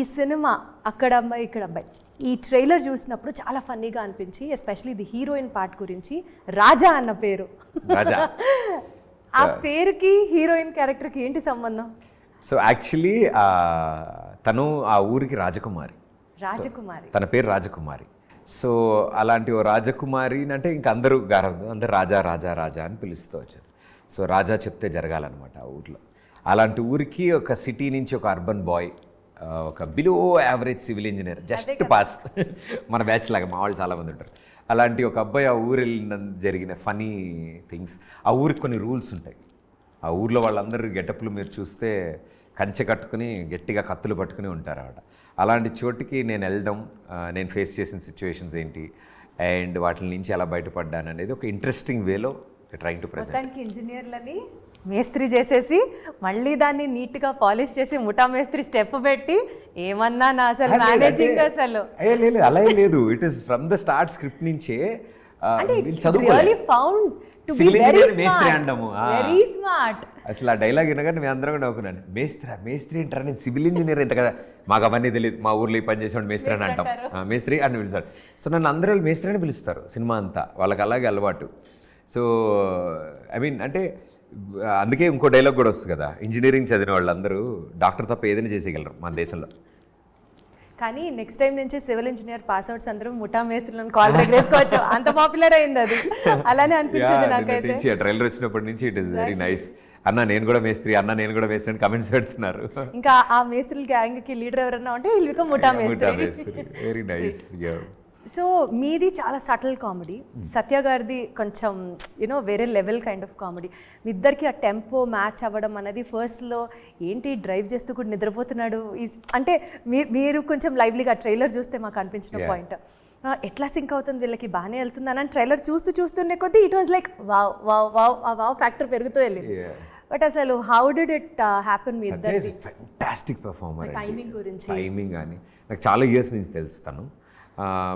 ఈ సినిమా అక్కడ అమ్మాయి ఇక్కడ అబ్బాయి ఈ ట్రైలర్ చూసినప్పుడు చాలా ఫన్నీగా అనిపించి ఎస్పెషల్లీ ది హీరోయిన్ పార్ట్ గురించి రాజా అన్న పేరు ఆ పేరుకి హీరోయిన్ క్యారెక్టర్కి ఏంటి సంబంధం? సో యాక్చువల్లీ తను ఆ ఊరికి రాజకుమారి, తన పేరు రాజకుమారి. సో అలాంటి ఓ రాజకుమారి అంటే ఇంక అందరూ అందరు రాజా రాజా రాజా అని పిలుస్తూ వచ్చారు. సో రాజా చెప్తే జరగాలన్నమాట ఆ ఊర్లో. అలాంటి ఊరికి ఒక సిటీ నుంచి ఒక అర్బన్ బాయ్, ఒక below average civil engineer, just pass, మన బ్యాచ్ లాగా మా వాళ్ళు చాలామంది ఉంటారు. అలాంటి ఒక అబ్బాయి ఆ ఊరు వెళ్ళిన జరిగిన ఫనీ థింగ్స్. ఆ ఊరికి కొన్ని రూల్స్ ఉంటాయి. ఆ ఊర్లో వాళ్ళందరూ గెటప్లు మీరు చూస్తే కంచె కట్టుకుని గట్టిగా కత్తులు పట్టుకుని ఉంటారు అన్నమాట. అలాంటి చోటికి నేను వెళ్ళడం, నేను ఫేస్ చేసిన సిచ్యువేషన్స్ ఏంటి అండ్ వాటి నుంచి ఎలా బయటపడ్డాను అనేది ఒక ఇంట్రెస్టింగ్ వేలో ట్రైంగ్ టు ప్రెజెంట్. మొత్తానికి ఇంజనీర్లని మేస్త్రి చేసేసి మళ్ళీ దాన్ని నీట్గా పాలిష్ చేసి ముఠా మేస్త్రి స్టెప్ పెట్టి ఏమన్నా నా అసలు మేనేజింగ్ అసలు లేదు, అలా లేదు. It is from the start script నుంచే చదువుకోవాలి మేస్త్రి అంటాము. Very smart. అసలు ఆ డైలాగ్ వినగానే మేము అందరం కూడా నవ్వుకున్నాను. మేస్త్రి అంటారా? నేను సివిల్ ఇంజనీర్ ఎంత కదా, మాకు అవన్నీ తెలియదు. మా ఊర్లో ఈ పని చేసేవాడు మేస్త్రి అని అంటాం, మేస్త్రి అని పిలుస్తారు. సో నన్ను అందరూ మేస్త్రి అని పిలుస్తారు సినిమా అంతా, వాళ్ళకి అలాగే అలవాటు. సో ఐ మీన్ అంటే అందుకే ఇంకో డైలాగ్ కూడా వస్తుంది కదా, ఇంజనీరింగ్ చదివిన వాళ్ళందరూ డాక్టర్ తప్ప ఏదైనా చేసేయగలరు మన దేశంలో. కానీ నెక్స్ట్ టైం నుంచి సివిల్ ఇంజనీర్ పాస్ అవుట్స్ అందరూ ముఠా మేస్త్రులను కాల్ వేసుకోవచ్చు, అంత పాపులర్ అయింది అది. అలానే అనిపించింది నాకైతే. ట్రైలర్ వచ్చినప్పటి నుంచి ఇట్ ఈస్ వెరీ నైస్. అన్న నేను కూడా మేస్త్రి, అన్న నేను కూడా మేస్త్రి అని కమెంట్స్ పెడుతున్నారు. ఇంకా ఆ మేస్త్రి గ్యాంగ్కి లీడర్ ఎవరన్నా ఉంటే వీళ్ళు బికమ్ ముఠా మేస్త్రి. Very nice. సో మీది చాలా సటిల్ కామెడీ, సత్య గారిది కొంచెం యూనో వేరే లెవెల్ కైండ్ ఆఫ్ కామెడీ. మీ ఇద్దరికి ఆ టెంపో మ్యాచ్ అవ్వడం అనేది ఫస్ట్లో ఏంటి డ్రైవ్ చేస్తూ కూడా నిద్రపోతున్నాడు అంటే మీరు కొంచెం లైవ్లీగా ట్రైలర్ చూస్తే మాకు అనిపించిన పాయింట్ ఎట్లా సింక్ అవుతుంది వీళ్ళకి, బాగానే వెళ్తుంది అని ట్రైలర్ చూస్తూనే కొద్దీ it was like wow wow wow ఆ వావ్ ఫ్యాక్టర్ పెరుగుతూ వెళ్ళింది. బట్ అసలు హౌ డిడ్ ఇట్ హ్యాపెన్ మీ ఇద్దరికి? Fantastic performer. టైమింగ్ గురించి టైమింగ్ కానీ నాకు చాలా ఇయర్స్ నుంచి తెలుస్తాను,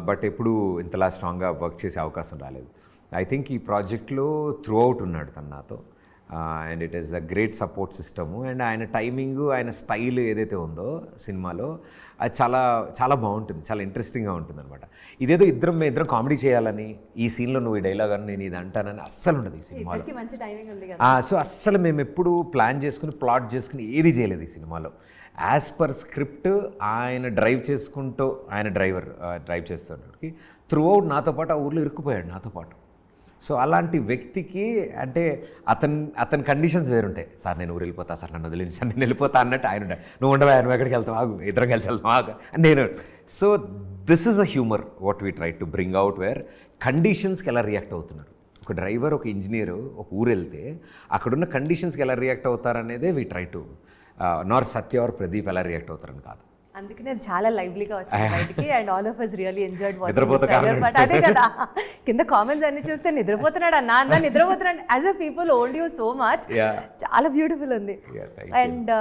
బట్ ఎప్పుడు ఇంతలా స్ట్రాంగ్గా వర్క్ చేసే అవకాశం రాలేదు. ఐ థింక్ ఈ ప్రాజెక్ట్లో త్రూ అవుట్ ఉన్నాడు తను నాతో, and it is a great support system. And ఆయన టైమింగ్, ఆయన స్టైల్ ఏదైతే ఉందో సినిమాలో అది చాలా చాలా బాగుంటుంది, చాలా ఇంట్రెస్టింగ్గా ఉంటుంది అనమాట. ఇదేదో ఇద్దరం కామెడీ చేయాలని, ఈ సీన్లో నువ్వు ఈ డైలాగ్ అని నేను ఇది అంటానని అస్సలు ఉండదు ఈ సినిమాలో. సో అస్సలు మేము ఎప్పుడు ప్లాన్ చేసుకుని ప్లాట్ చేసుకుని ఏది చేయలేదు ఈ సినిమాలో. యాజ్ పర్ స్క్రిప్ట్ ఆయన డ్రైవ్ చేసుకుంటూ, ఆయన డ్రైవ్ చేస్తున్నకి త్రూ అవుట్ నాతో పాటు ఆ ఊర్లో ఇరుక్కుపోయాడు నాతో పాటు. సో అలాంటి వ్యక్తికి అంటే అతని కండిషన్స్ వేరుంటాయి. సార్ నేను ఊరు వెళ్ళిపోతా, సార్ నన్ను వదిలేండి, సార్ నేను వెళ్ళిపోతా అన్నట్టు ఆయన ఉంటాయి. నువ్వు ఉండవా, నువ్వు ఎక్కడికి వెళ్తావు, ఆగు, ఇద్దరం కలిసి వెళ్తాం ఆగు అని నేను. So this is a humour what we try to bring out, where కండిషన్స్కి ఎలా రియాక్ట్ అవుతున్నారు ఒక డ్రైవర్, ఒక ఇంజనీరు ఒక ఊరు వెళ్తే అక్కడున్న కండిషన్స్కి ఎలా react అవుతారనేదే we try to, Nar Satya are Pradeep ఎలా రియాక్ట్ అవుతారని కాదు. అందుకనే చాలా లైవ్లీగా వచ్చింది బయటికి. And all of us really enjoyed watching. But అదే కదా, కింద కామెంట్స్ అన్ని చూస్తే నిద్రపోతున్నాడు అన్న నిద్రపోతున్నాడు, as a people old you so much. చాలా బ్యూటిఫుల్ ఉంది. అండ్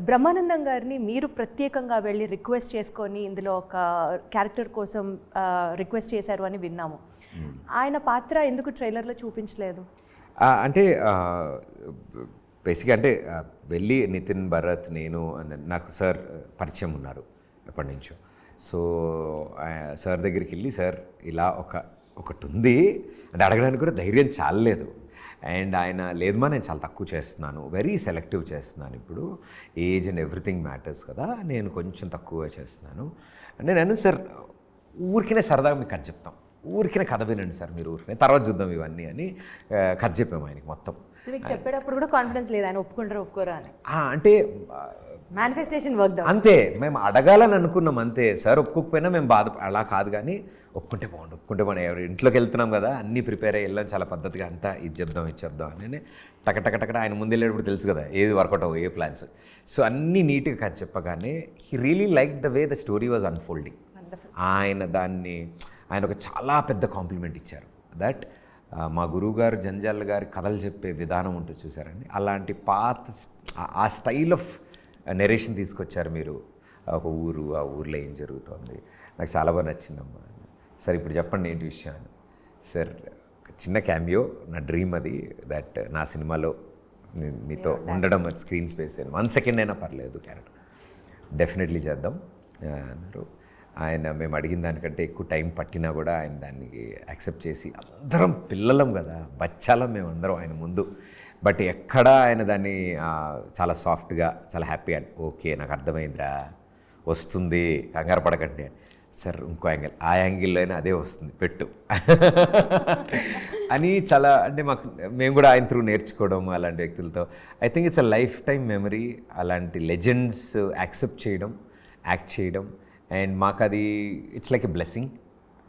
బ్రహ్మానందం గారిని మీరు ప్రత్యేకంగా వెళ్ళి రిక్వెస్ట్ చేసుకొని ఇందులో ఒక క్యారెక్టర్ కోసం రిక్వెస్ట్ చేశారు అని విన్నాము. ఆయన పాత్ర ఎందుకు ట్రైలర్లో చూపించలేదు? అంటే బేసిక్గా అంటే వెళ్ళి నితిన్, భరత్, నేను నాకు సార్ పరిచయం ఉన్నారు ఎప్పటి నుంచో. సో సార్ దగ్గరికి వెళ్ళి సార్ ఇలా ఒకటి ఉంది అంటే అడగడానికి కూడా ధైర్యం చాలలేదు. అండ్ ఆయన లేదమ్మా నేను చాలా తక్కువ చేస్తున్నాను, వెరీ సెలెక్టివ్ చేస్తున్నాను, ఇప్పుడు ఏజ్ అండ్ ఎవ్రీథింగ్ మ్యాటర్స్ కదా, నేను కొంచెం తక్కువ చేస్తున్నాను అంటే నేను సార్ ఊరికినే సరదాగా మీకు కథ చెప్తాం, ఊరికినే కథ వినండి సార్ మీరు, ఊరికినే తర్వాత చూద్దాం ఇవన్నీ అని కథ చెప్పాము ఆయనకి మొత్తం. మీకు చెప్పేటప్పుడు కూడా కాన్ఫిడెన్స్ లేదు ఆయన ఒప్పుకోరా అని? అంటే మేనిఫెస్టేషన్ వర్క్ అంతే, మేము అడగాలని అనుకున్నాం అంతే. సార్ ఒప్పుకోకపోయినా మేము అలా కాదు, కానీ ఒప్పుకుంటే బాగుండు ఎవరు ఇంట్లోకి వెళ్తున్నాం కదా అన్నీ ప్రిపేర్ అయ్యి వెళ్ళాం చాలా పద్ధతిగా, అంతా ఇది చెప్దాం అని టకటకటకట ఆయన ముందు వెళ్ళేటప్పుడు తెలుసు కదా ఏది వర్కౌట్ అవ్వ ఏ ప్లాన్స్. సో అన్నీ నీట్గా కథ చెప్పగానే he really like the way the story was unfolding. ఆయన ఒక చాలా పెద్ద కాంప్లిమెంట్ ఇచ్చారు. దట్ మా గురువుగారు జంజాల్ గారి కథలు చెప్పే విధానం ఉంటుంది చూసారండి, అలాంటి ఆ స్టైల్ ఆఫ్ నెరేషన్ తీసుకొచ్చారు మీరు. ఒక ఊరు, ఆ ఊర్లో ఏం జరుగుతుంది, నాకు చాలా బాగా నచ్చిందమ్మా. సార్ ఇప్పుడు చెప్పండి ఏంటి విషయం అని. సార్ చిన్న క్యామియో, నా డ్రీమ్ అది, దట్ నా సినిమాలో మీతో ఉండడం, అది స్క్రీన్ స్పేస్ 1 సెకండ్ అయినా పర్లేదు క్యారెక్టర్. డెఫినెట్లీ చేద్దాం అన్నారు. ఆయన మేము అడిగిన దానికంటే ఎక్కువ టైం పట్టినా కూడా ఆయన దానికి యాక్సెప్ట్ చేసి, అందరం పిల్లలం కదా, బచ్చాలం మేము అందరం ఆయన ముందు. బట్ ఎక్కడా ఆయన దాన్ని చాలా సాఫ్ట్గా, చాలా హ్యాపీగా, ఓకే నాకు అర్థమైందిరా, వస్తుంది, కంగారు పడకండి సార్, ఇంకో యాంగిల్, ఆ యాంగిల్లో అయినా అదే వస్తుంది పెట్టు అని చాలా, అంటే మేము కూడా ఆయన త్రూ నేర్చుకోవడం అలాంటి వ్యక్తులతో. I think it's a life time memory. అలాంటి లెజెండ్స్ యాక్సెప్ట్ చేయడం, యాక్ట్ చేయడం, అండ్ మాకు అది ఇట్స్ లైక్ ఎ బ్లెస్సింగ్.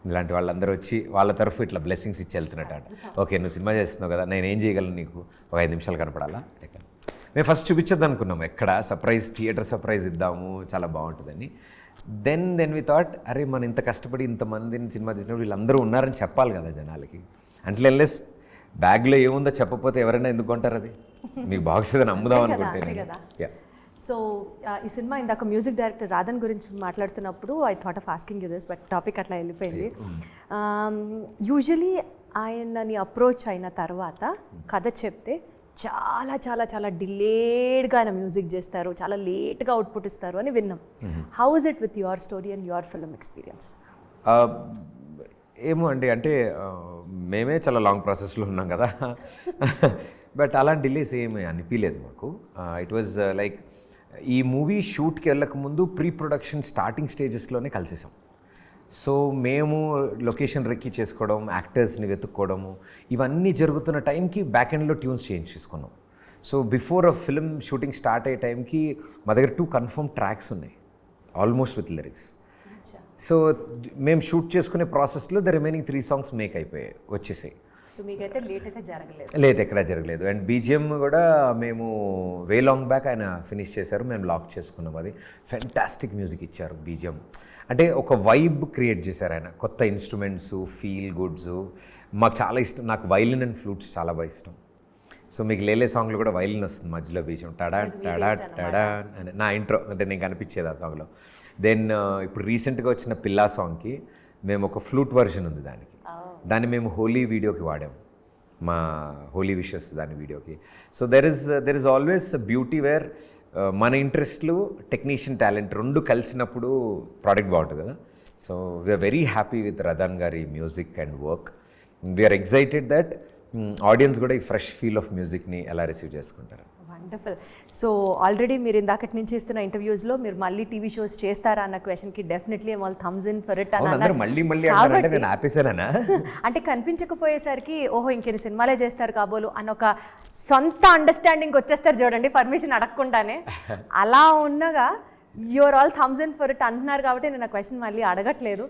ఇలాంటి వాళ్ళందరూ వచ్చి వాళ్ళ తరఫు ఇట్లా బ్లెస్సింగ్స్ ఇచ్చి వెళ్తున్నట్టు. ఓకే నువ్వు సినిమా చేస్తున్నావు కదా, నేను ఏం చేయగలను నీకు, ఒక 5 నిమిషాలు కనపడాలా. మేము ఫస్ట్ చూపించద్దు అనుకున్నాము, ఎక్కడ సర్ప్రైజ్, థియేటర్ సర్ప్రైజ్ ఇద్దాము, చాలా బాగుంటుందని. దెన్ వి థాట్, అరే మనం ఇంత కష్టపడి ఇంతమందిని సినిమా తీసినప్పుడు వీళ్ళందరూ ఉన్నారని చెప్పాలి కదా జనాలకి. అంటే అన్లెస్ బ్యాగ్లో ఏముందో చెప్పకపోతే ఎవరైనా ఎందుకు కొంటారు? అది మీకు బాక్స్ ఏదైనా అమ్ముదాం అనుకుంటే. సో ఈ సినిమా ఇందాక మ్యూజిక్ డైరెక్టర్ రాధన్ గురించి మాట్లాడుతున్నప్పుడు I thought of asking you this, but topic అట్లా వెళ్ళిపోయింది. యూజువలీ ఆయనని అప్రోచ్ అయిన తర్వాత కథ చెప్తే చాలా చాలా చాలా డిలేడ్గా ఆయన మ్యూజిక్ చేస్తారు, చాలా లేట్గా అవుట్పుట్ ఇస్తారు అని విన్నాం. How is it with your story and your film experience? ఏమో అండి, అంటే మేమే చాలా లాంగ్ ప్రాసెస్లో ఉన్నాం కదా, బట్ అలాంటి డిలేస్ ఏమీ అనిపించలేదు మాకు. ఇట్ వాజ్ లైక్ ఈ మూవీ షూట్కి వెళ్ళకముందు ప్రీ ప్రొడక్షన్ స్టార్టింగ్ స్టేజెస్లోనే కలిసేసాం. సో మేము లొకేషన్ రెక్కి చేసుకోవడం, యాక్టర్స్ని వెతుక్కోవడము, ఇవన్నీ జరుగుతున్న టైంకి బ్యాక్ ఎండ్లో ట్యూన్స్ చేంజ్ చేసుకున్నాం. So before a film shooting start అయ్యే టైంకి మా దగ్గర 2 కన్ఫర్మ్ ట్రాక్స్ ఉన్నాయి ఆల్మోస్ట్ విత్ లిరిక్స్. సో మేము షూట్ చేసుకునే ప్రాసెస్లో ద రిమైనింగ్ 3 సాంగ్స్ మేక్ అయిపోయాయి, వచ్చేసాయి. సో మీకైతే లేట్ అయితే జరగలేదు? లేట్ ఎక్కడా జరగలేదు. అండ్ బీజిఎం కూడా మేము వే లాంగ్ బ్యాక్ ఆయన ఫినిష్ చేశారు, మేము లాక్ చేసుకున్నాం. అది ఫెంటాస్టిక్ మ్యూజిక్ ఇచ్చారు బీజిఎం. అంటే ఒక వైబ్ క్రియేట్ చేశారు ఆయన, కొత్త ఇన్స్ట్రుమెంట్స్, ఫీల్ గుడ్స్. మాకు చాలా ఇష్టం, నాకు వైలిన్ అండ్ ఫ్లూట్స్ చాలా బాగా ఇష్టం. సో మీకు లేలే సాంగ్లో కూడా వైలిన్ వస్తుంది మధ్యలో, బీజిఎం టడా టడా టడా అని నా ఇంట్రో, అంటే నేను కనిపించేది ఆ సాంగ్లో. దెన్ ఇప్పుడు రీసెంట్గా వచ్చిన పిల్లా సాంగ్కి మేము ఒక ఫ్లూట్ వర్షన్ ఉంది దాన్ని మేము హోలీ వీడియోకి వాడాం, మా హోలీ విషెస్ దాని వీడియోకి. So there is always beauty where మన ఇంట్రెస్ట్లు, టెక్నీషియన్ టాలెంట్ రెండు కలిసినప్పుడు ప్రోడక్ట్ బాగుంటుంది కదా. So we're very happy with Radhan గారి music and work. We're excited that audience కూడా ఈ ఫ్రెష్ ఫీల్ ఆఫ్ మ్యూజిక్ని ఎలా రిసీవ్ చేసుకుంటారు. వండర్ఫుల్. సో ఆల్రెడీ మీరు ఇందాకటి నుంచి ఇస్తున్న ఇంటర్వ్యూస్లో మీరు మళ్ళీ టీవీ షోస్ చేస్తారా అన్న క్వశ్చన్కి డెఫినెట్లీ వాళ్ళు థమ్స్ ఇన్ ఫర్ ఇట్ అని అన్నారు. అంటే కనిపించకపోయేసరికి ఓహో ఇంకెన్ని సినిమాలే చేస్తారు కాబోలు అన్న ఒక సొంత అండర్స్టాండింగ్ వచ్చేస్తారు చూడండి, పర్మిషన్ అడగకుండానే. అలా ఉండగా you're all thumbs in for it అంటున్నారు కాబట్టి నేను ఆ క్వశ్చన్ మళ్ళీ అడగట్లేదు.